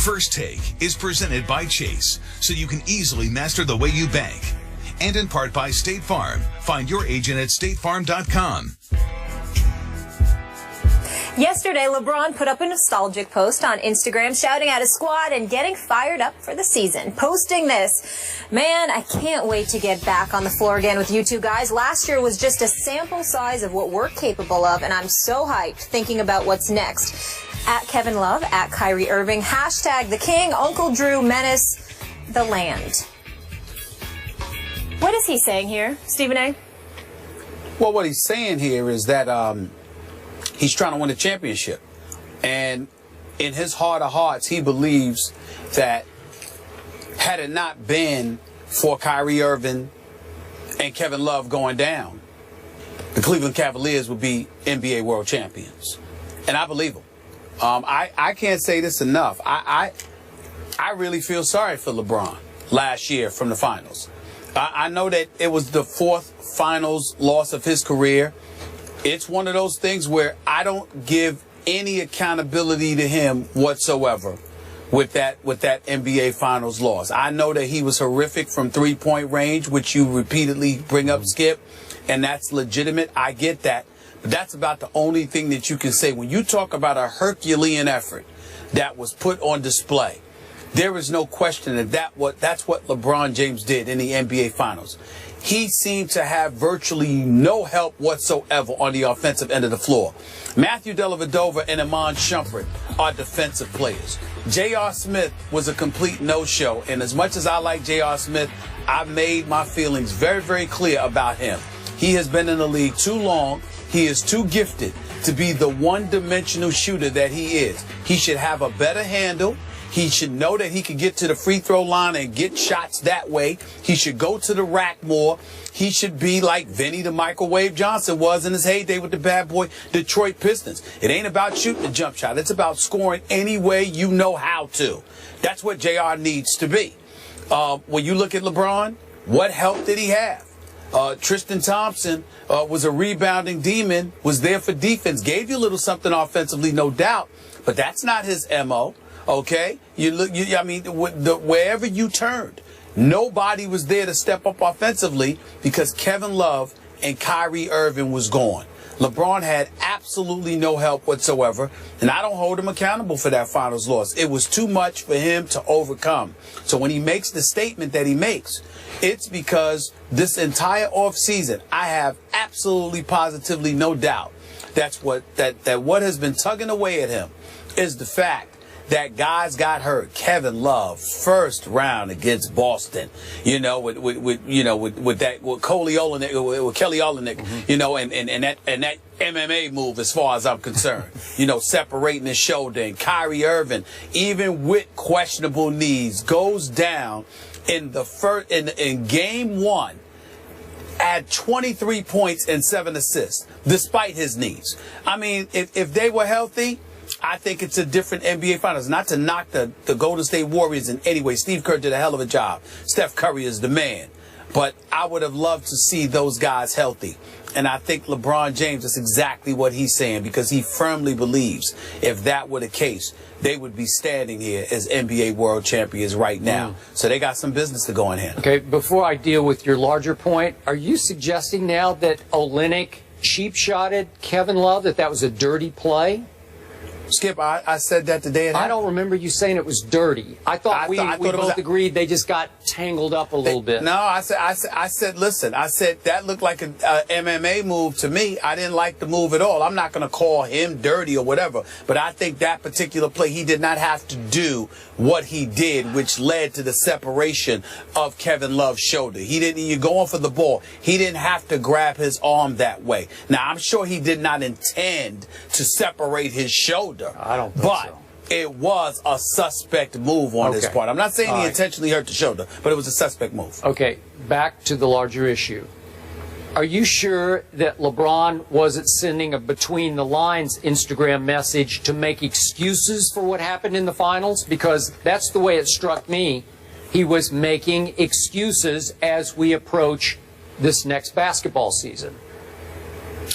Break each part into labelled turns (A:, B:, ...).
A: First Take is presented by Chase, so you can easily master the way you bank. And in part by State Farm. Find your agent at statefarm.com.
B: Yesterday, Lebron put up a nostalgic post on Instagram shouting at his squad and getting fired up for the season. Posting this, "Man, I can't wait to get back on the floor again with you two guys. Last year was just a sample size of what we're capable of, and I'm so hyped thinking about what's next." At Kevin Love, at Kyrie Irving, hashtag the King, Uncle Drew, Menace, the land. What is he saying here, Stephen A?
C: Well, what he's saying here is that he's trying to win a championship. And in his heart of hearts, he believes that had it not been for Kyrie Irving and Kevin Love going down, the Cleveland Cavaliers would be NBA world champions. And I believe him. I can't say this enough. I really feel sorry for LeBron last year from the finals. I know that it was the fourth finals loss of his career. It's one of those things where I don't give any accountability to him whatsoever with that NBA finals loss. I know that he was horrific from three-point range, which you repeatedly bring up, Skip, and that's legitimate. I get that. But that's about the only thing that you can say. When you talk about a Herculean effort that was put on display, there is no question that that's what LeBron James did in the NBA Finals. He seemed to have virtually no help whatsoever on the offensive end of the floor. Matthew Dellavedova and Iman Shumpert are defensive players. J.R. Smith was a complete no-show, and as much as I like J.R. Smith, I made my feelings very, very clear about him. He has been in the league too long. He is too gifted to be the one-dimensional shooter that he is. He should have a better handle. He should know that he could get to the free throw line and get shots that way. He should go to the rack more. He should be like Vinny the Microwave Johnson was in his heyday with the bad boy Detroit Pistons. It ain't about shooting a jump shot. It's about scoring any way you know how to. That's what JR needs to be. When you look at LeBron, what help did he have? Tristan Thompson was a rebounding demon, was there for defense, gave you a little something offensively, no doubt, but that's not his MO. Okay, wherever you turned, nobody was there to step up offensively because Kevin Love and Kyrie Irving was gone. LeBron had absolutely no help whatsoever, and I don't hold him accountable for that finals loss. It was too much for him to overcome. So when he makes the statement that he makes, it's because this entire offseason, I have absolutely positively no doubt that what has been tugging away at him is the fact that guys got hurt. Kevin Love, first round against Boston, with Kelly Olynyk, and that MMA move as far as I'm concerned, separating his shoulder, and Kyrie Irving, even with questionable knees, goes down in game one, had 23 points and 7 assists, despite his knees. I mean, if they were healthy, I think it's a different NBA Finals. Not to knock the Golden State Warriors in any way. Steve Kerr did a hell of a job. Steph Curry is the man. But I would have loved to see those guys healthy. And I think LeBron James is exactly what he's saying, because he firmly believes if that were the case, they would be standing here as NBA world champions right now. So they got some business to go in hand.
D: Okay, before I deal with your larger point, are you suggesting now that Olynyk cheap-shotted Kevin Love, that was a dirty play?
C: Skip, I said that today.
D: I don't remember you saying it was dirty. I thought we both agreed they just got tangled up a little bit.
C: No, I said, listen, that looked like an MMA move to me. I didn't like the move at all. I'm not going to call him dirty or whatever, but I think that particular play, he did not have to do what he did, which led to the separation of Kevin Love's shoulder. You're going for the ball. He didn't have to grab his arm that way. Now, I'm sure he did not intend to separate his shoulder.
D: I don't think so.
C: It was a suspect move on his part. I'm not saying he intentionally hurt the shoulder, but it was a suspect move.
D: Okay, back to the larger issue. Are you sure that LeBron wasn't sending a between-the-lines Instagram message to make excuses for what happened in the finals? Because that's the way it struck me. He was making excuses as we approach this next basketball season.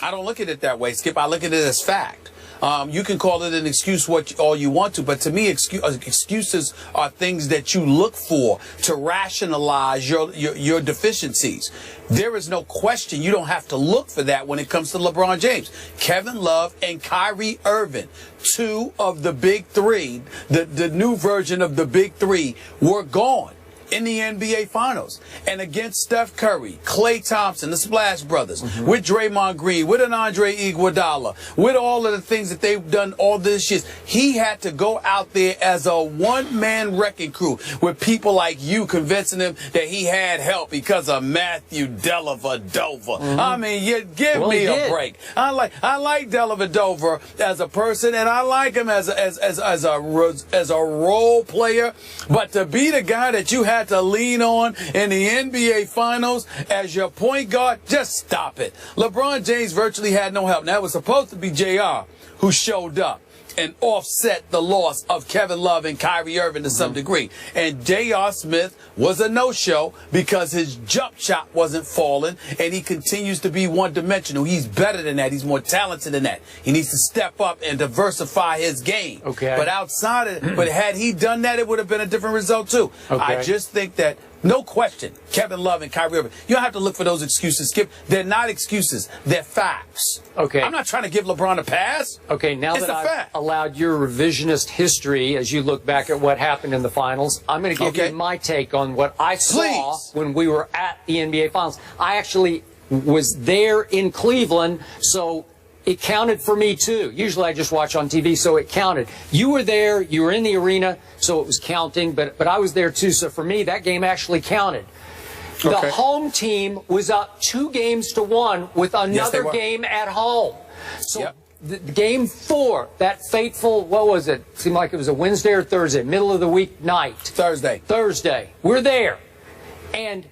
C: I don't look at it that way, Skip. I look at it as fact. You can call it an excuse all you want to, but to me, excuses are things that you look for to rationalize your deficiencies. There is no question you don't have to look for that when it comes to LeBron James. Kevin Love and Kyrie Irving, two of the big three, the new version of the big three, were gone in the NBA Finals. And against Steph Curry, Klay Thompson, the Splash Brothers, with Draymond Green, with an Andre Iguodala, with all of the things that they've done all this year, he had to go out there as a one-man wrecking crew with people like you convincing him that he had help because of Matthew Dellavedova. I mean, give me a break. I like Dellavedova as a person, and I like him as a role player, but to be the guy that you had to lean on in the NBA Finals as your point guard, just stop it. LeBron James virtually had no help. Now, it was supposed to be JR who showed up and offset the loss of Kevin Love and Kyrie Irving to some degree. And J.R. Smith was a no-show because his jump shot wasn't falling, and he continues to be one-dimensional. He's better than that. He's more talented than that. He needs to step up and diversify his game.
D: Okay.
C: But outside of but had he done that, it would have been a different result too. Okay. I just think that, no question, Kevin Love and Kyrie Irving, you don't have to look for those excuses, Skip. They're not excuses. They're facts.
D: Okay.
C: I'm not trying to give LeBron a pass.
D: Okay, now that I've allowed your revisionist history as you look back at what happened in the finals, I'm going to give you my take on what I saw when we were at the NBA Finals. I actually was there in Cleveland, so it counted for me too. Usually I just watch on TV, so it counted. You were there, you were in the arena, so it was counting, but I was there too, so for me that game actually counted. The home team was up 2-1 with another game at home. So the game 4, that fateful, what was it? Seemed like it was a Wednesday or Thursday, middle of the week night. Thursday. We're there. And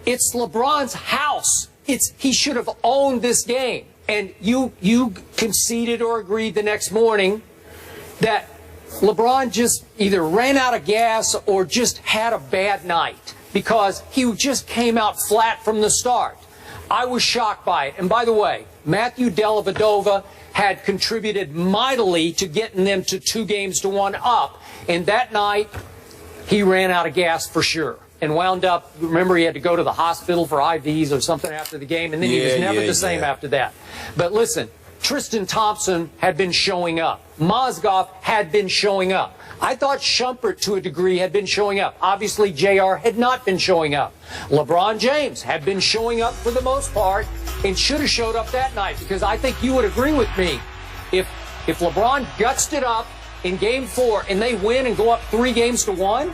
D: it's LeBron's house. He should have owned this game. And you conceded or agreed the next morning that LeBron just either ran out of gas or just had a bad night because he just came out flat from the start. I was shocked by it. And by the way, Matthew Dellavedova had contributed mightily to getting them to 2-1 up. And that night, he ran out of gas for sure. And wound up, remember, he had to go to the hospital for IVs or something after the game, and then he was never the same after that. But listen, Tristan Thompson had been showing up. Mozgov had been showing up. I thought Shumpert, to a degree, had been showing up. Obviously, JR had not been showing up. LeBron James had been showing up for the most part and should have showed up that night, because I think you would agree with me. If LeBron gutsed it up in Game 4 and they win and go up 3-1,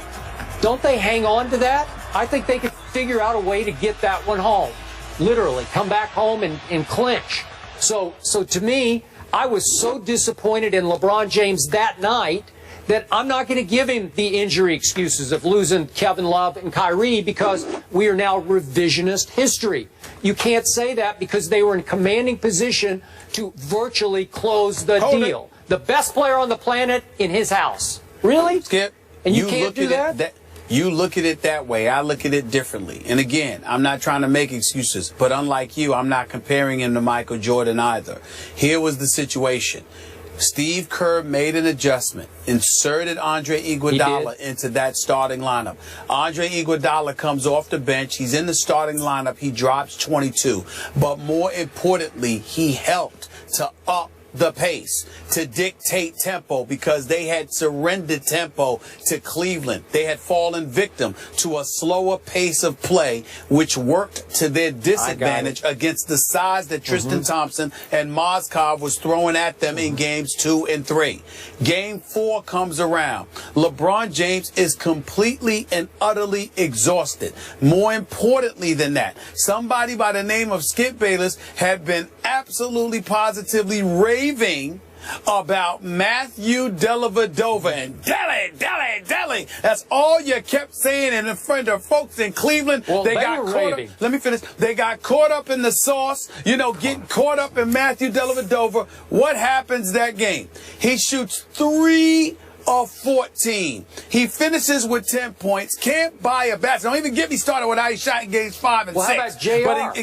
D: don't they hang on to that? I think they could figure out a way to get that one home. Literally, come back home and clinch. So to me, I was so disappointed in LeBron James that night that I'm not going to give him the injury excuses of losing Kevin Love and Kyrie because we are now revisionist history. You can't say that because they were in commanding position to virtually close the deal. The best player on the planet in his house. Really?
C: Skip,
D: and you can't do that?
C: You look at it that way. I look at it differently. And again, I'm not trying to make excuses, but unlike you, I'm not comparing him to Michael Jordan either. Here was the situation. Steve Kerr made an adjustment, inserted Andre Iguodala into that starting lineup. Andre Iguodala comes off the bench. He's in the starting lineup. He drops 22. But more importantly, he helped to up the pace, to dictate tempo, because they had surrendered tempo to Cleveland. They had fallen victim to a slower pace of play, which worked to their disadvantage against the size that Tristan Thompson and Mozgov was throwing at them in games 2 and 3. Game 4 comes around. LeBron James is completely and utterly exhausted. More importantly than that, somebody by the name of Skip Bayless had been absolutely positively raving about Matthew Dellavedova and Delly. That's all you kept saying in front of folks in Cleveland.
D: Well,
C: they got caught up. Let me finish. They got caught up in the sauce, getting caught up in Matthew Dellavedova. What happens that game? He shoots 3 of 14. He finishes with 10 points. Can't buy a basket. Don't even get me started with how he shot in games 5 and 6.
D: How about JR?
C: But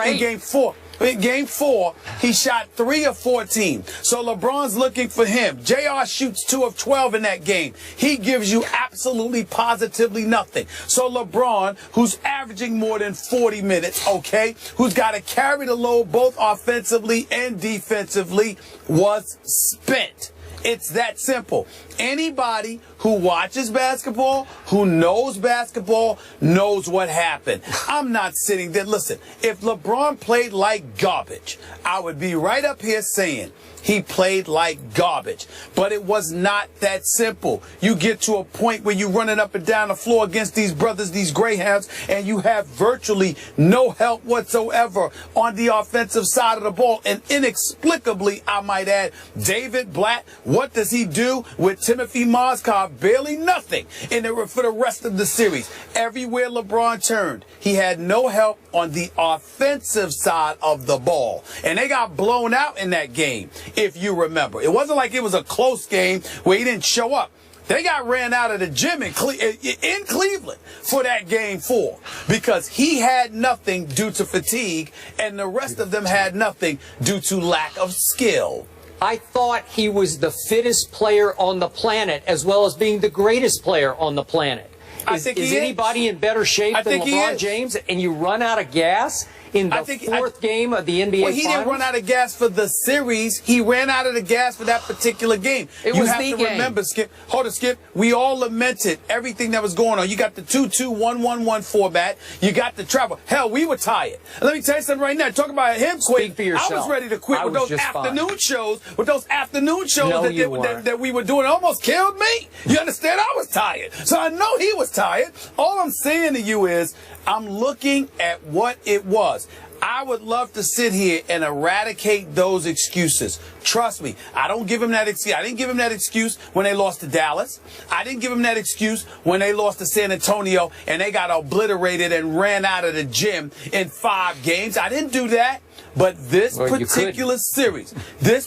C: in game 4. In game 4, he shot 3 of 14. So LeBron's looking for him. JR shoots 2 of 12 in that game. He gives you absolutely positively nothing. So LeBron, who's averaging more than 40 minutes, okay, who's got to carry the load both offensively and defensively, was spent. It's that simple. Anybody who watches basketball, who knows basketball, knows what happened. I'm not sitting there. Listen, if LeBron played like garbage, I would be right up here saying he played like garbage. But it was not that simple. You get to a point where you're running up and down the floor against these brothers, these Greyhounds, and you have virtually no help whatsoever on the offensive side of the ball. And inexplicably, I might add, David Blatt, what does he do with Timothy Mozgov? Barely nothing for the rest of the series. Everywhere LeBron turned, he had no help on the offensive side of the ball. And they got blown out in that game, if you remember. It wasn't like it was a close game where he didn't show up. They got ran out of the gym in Cleveland for that game 4 because he had nothing due to fatigue and the rest of them had nothing due to lack of skill.
D: I thought he was the fittest player on the planet as well as being the greatest player on the planet. Is anybody in better shape than LeBron James and you run out of gas in the fourth game of the NBA Finals?
C: Well, he didn't run out of gas for the series. He ran out of the gas for that particular game. You have to remember, Skip. Hold it, Skip. We all lamented everything that was going on. You got the 2-2-1-1-1 format. You got the travel. Hell, we were tired. And let me tell you something right now. Talk about him quitting.
D: Speak for yourself.
C: I was ready to quit with those afternoon shows. With those afternoon shows that we were doing. It almost killed me. You understand? I was tired. So I know he was tired. All I'm saying to you is I'm looking at what it was. I would love to sit here and eradicate those excuses. Trust me, I don't give him that excuse. I didn't give him that excuse when they lost to Dallas. I didn't give him that excuse when they lost to San Antonio and they got obliterated and ran out of the gym in 5 games. I didn't do that. But this particular series,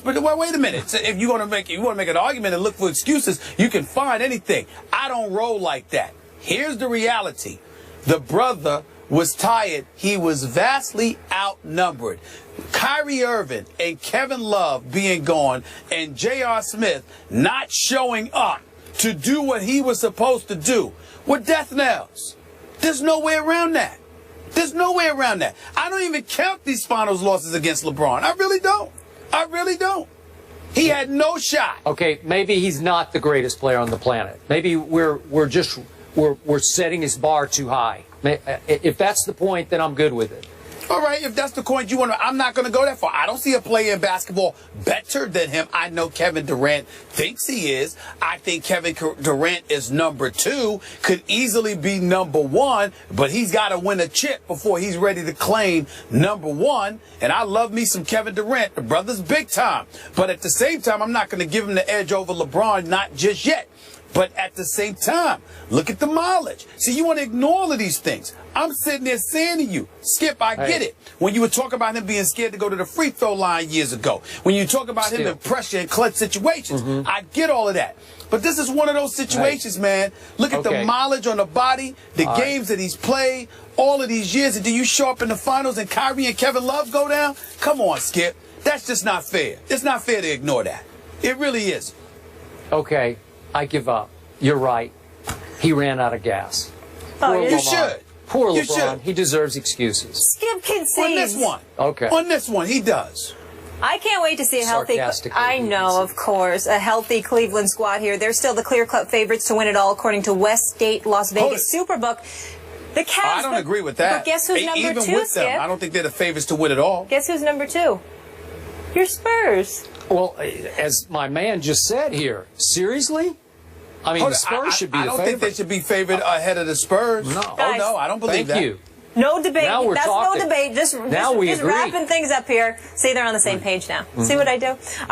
C: well, wait a minute. So if you want to make an argument and look for excuses, you can find anything. I don't roll like that. Here's the reality. The brother was tired. He was vastly outnumbered. Kyrie Irving and Kevin Love being gone and J.R. Smith not showing up to do what he was supposed to do were death knells. There's no way around that. There's no way around that. I don't even count these finals losses against LeBron. I really don't. I really don't. He had no shot.
D: Okay, maybe he's not the greatest player on the planet. Maybe we're setting his bar too high. If that's the point, then I'm good with it.
C: All right, if that's the point you want to, I'm not going to go that far. I don't see a player in basketball better than him. I know Kevin Durant thinks he is. I think Kevin Durant is number 2, could easily be number 1, but he's got to win a chip before he's ready to claim number 1. And I love me some Kevin Durant. The brother's big time. But at the same time, I'm not going to give him the edge over LeBron, not just yet. But at the same time, look at the mileage. See, you want to ignore all of these things. I'm sitting there saying to you, Skip, I get it. When you were talking about him being scared to go to the free throw line years ago, when you talk about him in pressure and clutch situations, I get all of that. But this is one of those situations, man. Look at the mileage on the body, the games that he's played, all of these years, and do you show up in the finals and Kyrie and Kevin Love go down? Come on, Skip. That's just not fair. It's not fair to ignore that. It really is.
D: Okay. I give up. You're right. He ran out of gas.
C: You should.
D: Poor LeBron. He deserves excuses.
B: Skip concedes.
C: On this one.
D: Okay.
C: On this one, he does.
B: I can't wait to see a healthy. I know, of course, a healthy Cleveland squad here. They're still the clear-cut favorites to win it all, according to Westgate Las Vegas Superbook. The Cavs.
C: I don't agree with that.
B: But guess who's number 2,
C: Even with
B: Skip?
C: them, I don't think they're the favorites to win it all.
B: Guess who's number 2? Your Spurs.
D: Well, as my man just said here, seriously? I mean, the Spurs should be the favorite.
C: I don't think they should be favored ahead of the Spurs.
D: No.
B: Guys,
C: no, I don't believe that.
D: Thank you.
B: No debate.
D: Now we're
B: That's
D: talking.
B: no debate. Just
D: agree.
B: wrapping things up here. See, they're on the same page now. See what I do? All right.